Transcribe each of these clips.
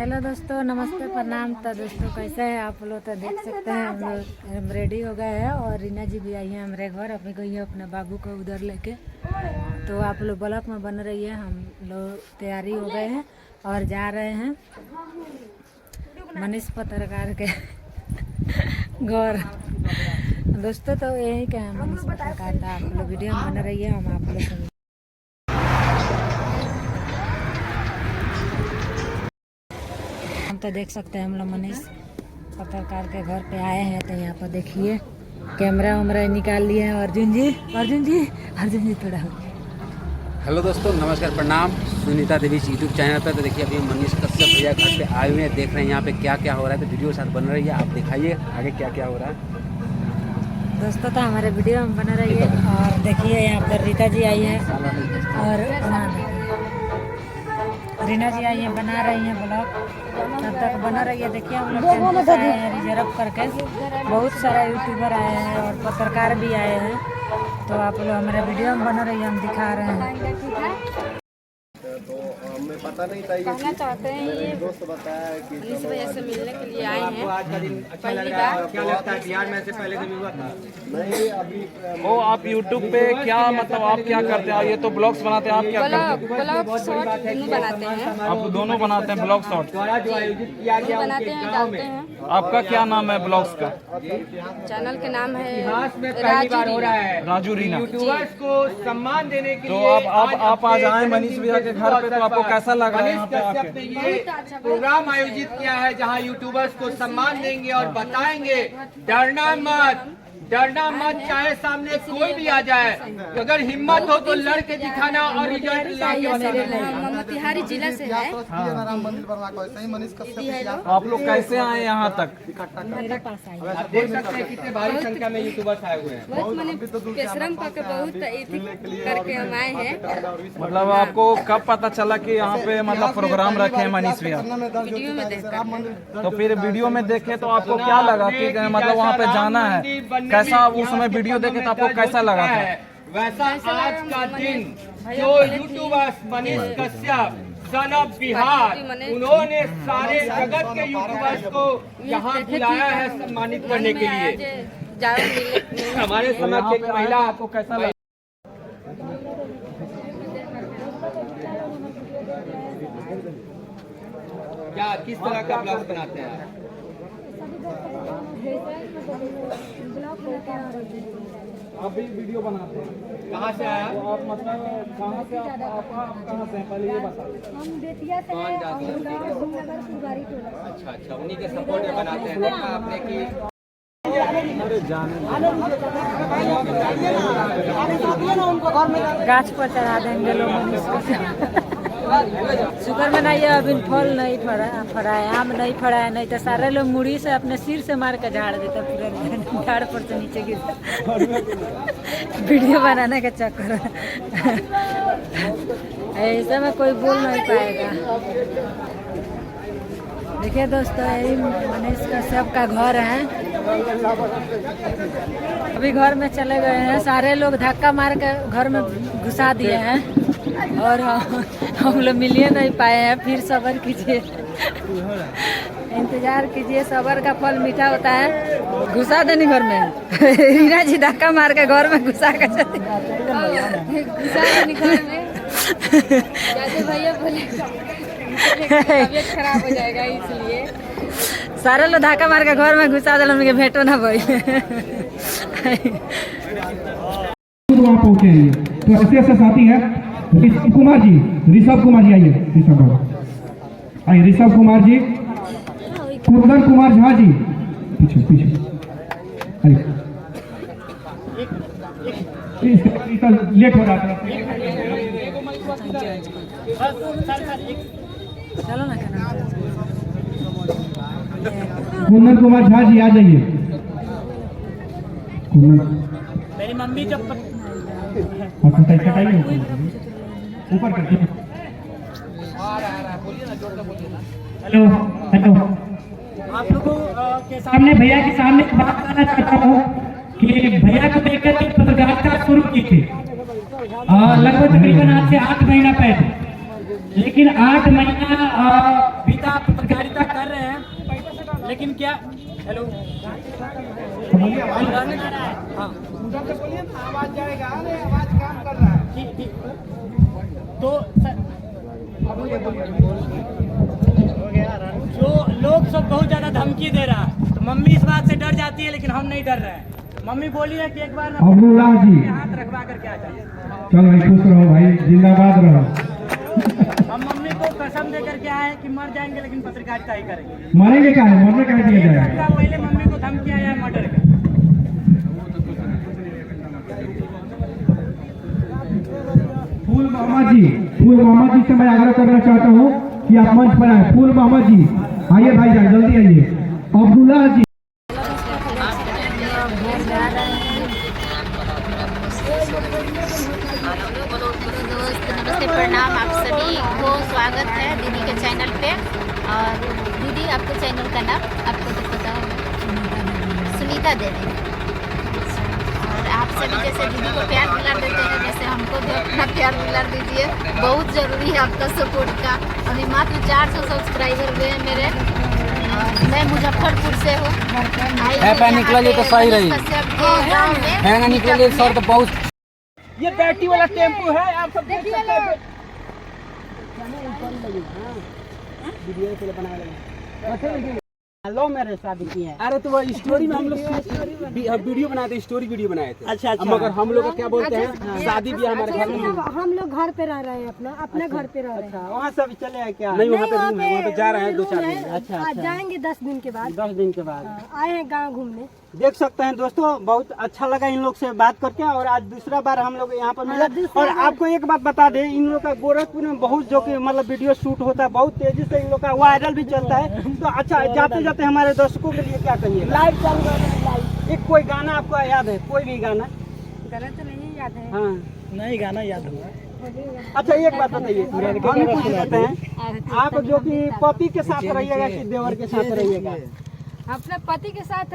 Hello दोस्तों, नमस्ते, प्रणाम। तो दोस्तों कैसे हैं आप लोग? तो देख सकते हैं हम रेडी हो गए हैं और रीना जी भी आई है हमारे घर। अभी गई है अपने बाबू को उधर लेके। तो आप लोग ब्लॉक में बन रही है। हम लोग तैयारी हो गए हैं और जा रहे हैं मनीष पत्रकार के घर। दोस्तों तो यही क्या है, मनीष पत्रकार था। आप लोग वीडियो में बन रही है। हम आप लोग हम तो देख सकते हैं हम लोग मनीष पत्रकार के घर पे आए हैं। तो यहाँ पर देखिए कैमरा वैमरा निकाल लिए हैं। अर्जुन जी थोड़ा। हेलो दोस्तों, नमस्कार, प्रणाम। सुनीता देवी यूट्यूब चैनल पर। तो देखिए अभी मनीष कश्यप भैया घर पे आए हुए हैं, देख रहे हैं यहाँ पे क्या क्या हो रहा है। तो वीडियो साथ बन रही है, आप दिखाइए आगे क्या क्या हो रहा है। दोस्तों तो हमारे वीडियो में बना रही है। और देखिए यहाँ पर रीता जी आई है और रीना जी आई है, बना रही हैं ब्लॉग। तब तक बना रही है। देखिए हम लोग रिजर्व करके बहुत सारा यूट्यूबर आए हैं और पत्रकार भी आए हैं। तो आप लोग हमारे वीडियो में बना रही है, हम दिखा रहे हैं। तो हमें पता नहीं था, कहना चाहते हैं ये दोस्त बताया कि इस वजह से मिलने के लिए आए हैं। आज का दिन अच्छा लग रहा है। क्या लगता है बिहार में से पहले कभी हुआ था? नहीं अभी वो आप यूट्यूब पे क्या मतलब आप क्या करते हैं? ये तो ब्लॉग्स बनाते हैं, आप क्या करते हैं? ब्लॉग शॉर्ट दोनों बनाते हैं। आप दोनों बनाते हैं ब्लॉग शॉर्ट? दोनों बनाते हैं, डालते हैं। आपका क्या नाम है ब्लॉग्स का? चैनल के नाम है राजू रीना। यूट्यूबर्स को सम्मान देने के तो लिए आप आज आए मनीष भैया के घर पे, तो आपको कैसा लगा यहाँ पे कश्यप आके? ने ये प्रोग्राम आयोजित किया है जहां यूट्यूबर्स को सम्मान देंगे और बताएंगे डरना मत, चाहे सामने कोई भी आ जाए। अगर हिम्मत हो तो लड़के दिखाना और रिजल्ट लाके बताना। मोतिहारी जिला से है। राम मंदिर बनवा को ऐसे ही मनीष कश्यप तो आप लोग कैसे आए यहाँ तक? मेरे पास आई है। आप देख सकते हैं कितने भारी संख्या में यूट्यूबर्स आए हुए हैं। बहुत मैंने परिश्रम करके बहुत करके हम आए हैं। मतलब आपको कब पता चला कि यहाँ पे मतलब प्रोग्राम रखे हैं मनीष भैया? वीडियो में देखकर। तो फिर वीडियो में देखे तो आपको क्या लगा कि मतलब वहाँ पे जाना है? कैसा उस समय वीडियो देखे तो आपको कैसा लगा था? वैसा आज का दिन जो YouTubers Manish Kashyap son of Bihar, उन्होंने सारे जगत के यूट्यूबर्स को यहाँ बुलाया है सम्मानित करने के लिए। हमारे समाज की महिला आपको कैसा लगा? क्या किस तरह का ब्लॉग बनाते हैं? आप भी वीडियो बनाते हैं? कहाँ से आया? तो आप मतलब कहाँ से आप कहाँ से हैं पहले ये बता। हम बेतिया से कौन जाते हैं? अच्छा, उन्हीं के सपोर्ट में बनाते हैं। देखा आपने कि गाछ पर चढ़ा देंगे लोग मनीष को। शुगर में नहीं है, अभी फल नहीं फरा है, आम नहीं फरा है। नहीं तो सारे लोग मुड़ी से अपने सिर से मार के झाड़ देते, पूरे झाड़ पर से नीचे गिरता। वीडियो बनाने का चक्कर ऐसे में कोई बोल नहीं पाएगा। देखिए दोस्तों, यही मनीष कश्यप का घर है। अभी घर में चले गए हैं। सारे लोग धक्का मार के घर में घुसा दिए हैं और हम लोग मिलिए नहीं पाए हैं। फिर सब्र कीजिए, इंतजार कीजिए। सब्र का फल मीठा होता है। घुसा देनी घर में। रीना जी धक्का मार के घर में घुसा के घुसा देनी घर में। भैया बोले तबीयत खराब हो जाएगा, इसलिए सारे लोग धक्का मार के घर में घुसा दिल। मुझे भेंटो ना भाई। वहाँ पहुँचे तो ऐसे साथी है ऋषभ कुमार जी आइए। ऋषभ कुमार जी, कुंदन कुमार झा जी, पीछे लेट हो जाता है। चलो ना कुंदन कुमार झा जी आ जाइए। मेरी मम्मी जब ऊपर कर। हेलो आप लोगों के सामने भैया के सामने बात करना चाहता हूँ कि भैया को देखकर के पत्रकारिता शुरू की थी लगभग तकरीबन आज से 8 महीना पहले। लेकिन 8 महीना बीता पत्रकार लेकिन क्या हेलो आवाज जाएगा, आवाज काम कर रहा है। ठीक तो जो लोग सब बहुत ज्यादा धमकी दे रहा है, तो मम्मी इस बात से डर जाती है, लेकिन हम नहीं डर रहे हैं। मम्मी बोली है कि एक बार अब्दुल्ला जी हाथ रखवा करके आ जाए। चलो भाई खुश रहो भाई, जिंदाबाद रहो। हम मम्मी को कसम दे करके आए कि मर जाएंगे लेकिन पत्रकारिता ही करेंगे। मरेंगे क्या है, मरने क्या दिया जाएगा। पहले मम्मी को धमकी आया मर्डर का। फूल मोहम्मद जी से मैं आग्रह करना चाहता हूँ कि आप मंच पर आए। फूल मोहम्मद जी आइए भाई जान, जल्दी आइए। अब्दुल्ला जी नमस्ते, प्रणाम। आप सभी को स्वागत है दीदी के चैनल पे। और दीदी, आपके चैनल का नाम आपको तो पता होगा, सुनीता देवी। और आप सभी जैसे दीदी को प्यार दुलार देते हैं, वैसे हमको भी अपना प्यार दुलार दीजिए। बहुत ज़रूरी है आपका सपोर्ट का। अभी मात्र 400 सब्सक्राइबर हुए हैं मेरे। और मैं मुजफ्फरपुर से हूँ। निकलिए तो सही रही गाँव में निकलिए सर तो बहुत। ये बैटरी वाला टेम्पो है, आप सब देख सकते हैं। हेलो, मेरे शादी की है। अरे तो वो स्टोरी में हम लोग वीडियो बनाए थे, स्टोरी वीडियो बनाए थे। अच्छा। मगर हम लोग का क्या बोलते हैं, शादी भी हमारे घर में हम लोग घर पे रह रहे हैं, अपने घर पे रह रहे हैं। वहाँ सब चले हैं क्या? नहीं, वहाँ पे रूम है, वहाँ पे जा रहे हैं 2-4 दिन। अच्छा। आज जाएंगे 10 दिन के बाद। 10 दिन के बाद आए हैं गांव घूमने। देख सकते हैं दोस्तों, बहुत अच्छा लगा इन लोग से बात करके। और आज दूसरा बार हम लोग यहाँ पर मिले। और आपको एक बात बता दें, इन लोग का गोरखपुर में बहुत जो कि मतलब वीडियो शूट होता है, बहुत तेजी से इन लोग का वायरल भी चलता है। तो अच्छा, जाते जाते हमारे दर्शकों के लिए क्या कहिए? लाइव चल रहा है, लाइव। एक कोई गाना आपको याद है? कोई भी गाना? गाना तो नहीं याद है। हाँ, नहीं गाना याद हुआ। अच्छा एक बात बताइए, हम भी पूछ लेते हैं, आप जो कि पति के साथ रहिएगा कि देवर के साथ रहिएगा? अपने पति के साथ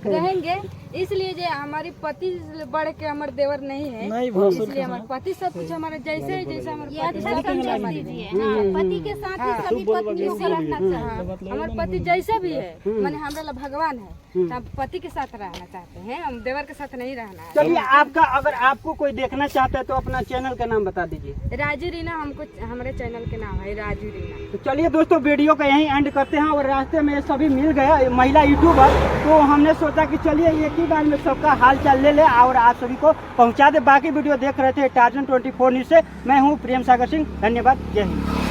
रहेंगे, इसलिए जो हमारी पति से बढ़ के हमारे देवर नहीं है, इसलिए हमारे पति सब कुछ हमारे जैसे है, जैसे हमारे पति अच्छा संदेश दीजिए। हाँ, पति के साथ ही सभी पत्नियों को रखना चाहिए। हमारे पति जैसा भी है, माने हमारा भगवान है, तो हम पति के साथ रहना चाहते हैं, हम देवर के साथ नहीं रहना है। चलिए, आपका अगर आपको कोई देखना चाहता है तो अपना चैनल का नाम बता दीजिए। राजू रीना, हमको हमारे चैनल के नाम है राजू रीना। तो चलिए दोस्तों, वीडियो का यहीं एंड करते हैं। और रास्ते में सभी मिल गया महिला यूट्यूबर, तो हमने सोचा कि चलिए एक ही बार में सबका हाल चाल ले ले और आप सभी को पहुंचा दे। बाकी वीडियो देख रहे थे टार्जन 24 न्यूज़ से। मैं हूं प्रेम सागर सिंह। धन्यवाद। जय हिंद।